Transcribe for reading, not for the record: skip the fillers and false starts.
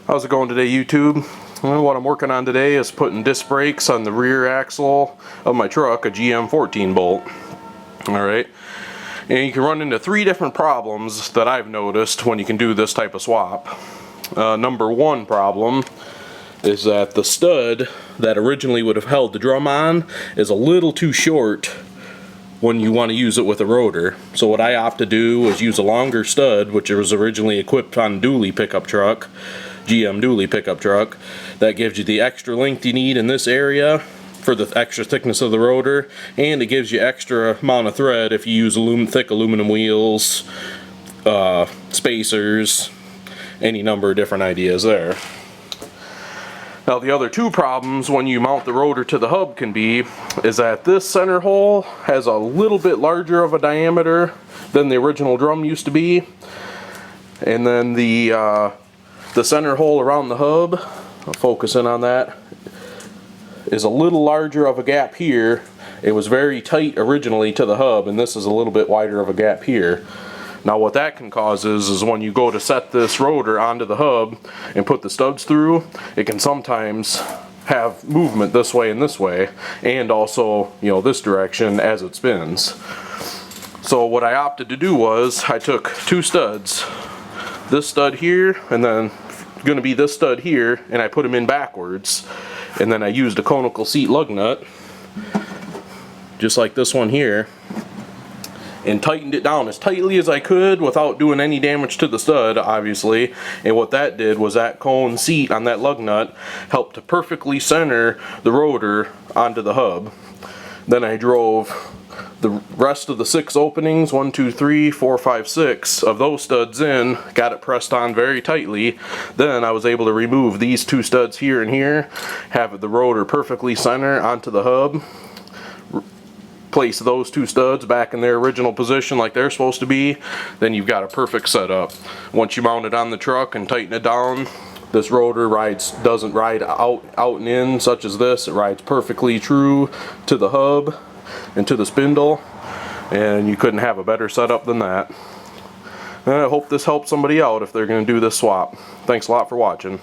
How's it going today, YouTube? Well, what I'm working on today is putting disc brakes on the rear axle of my truck, a GM 14 bolt. Alright, and you can run into three different problems that I've noticed when you can do this type of swap. Number one problem is that the stud that originally would have held the drum on is a little too short when you want to use it with a rotor. So what I opt to do is use a longer stud, which was originally equipped on dually pickup truck, GM dually pickup truck. That gives you the extra length you need in this area for the extra thickness of the rotor, and it gives you extra amount of thread if you use thick aluminum wheels, spacers, any number of different ideas there. Now the other two problems when you mount the rotor to the hub can be is that this center hole has a little bit larger of a diameter than the original drum used to be, and then the center hole around the hub, I'll focus in on that, is a little larger of a gap here. It was very tight originally to the hub, and this is a little bit wider of a gap here. Now what that can cause is when you go to set this rotor onto the hub and put the studs through, it can sometimes have movement this way and this way, and also, you know, this direction as it spins. So what I opted to do was I took two studs, this stud here and then going to be this stud here, and I put them in backwards, and then I used a conical seat lug nut just like this one here and tightened it down as tightly as I could without doing any damage to the stud, obviously. And what that did was that cone seat on that lug nut helped to perfectly center the rotor onto the hub. Then I drove the rest of the 6 openings, 1, 2, 3, 4, 5, 6 of those studs in, got it pressed on very tightly. Then I was able to remove these 2 studs here and here, have the rotor perfectly center onto the hub, place those 2 studs back in their original position like they're supposed to be. Then you've got a perfect setup. Once you mount it on the truck and tighten it down, this rotor doesn't ride out and in such as this. It rides perfectly true to the hub and to the spindle, and you couldn't have a better setup than that. And I hope this helps somebody out if they're going to do this swap. Thanks a lot for watching.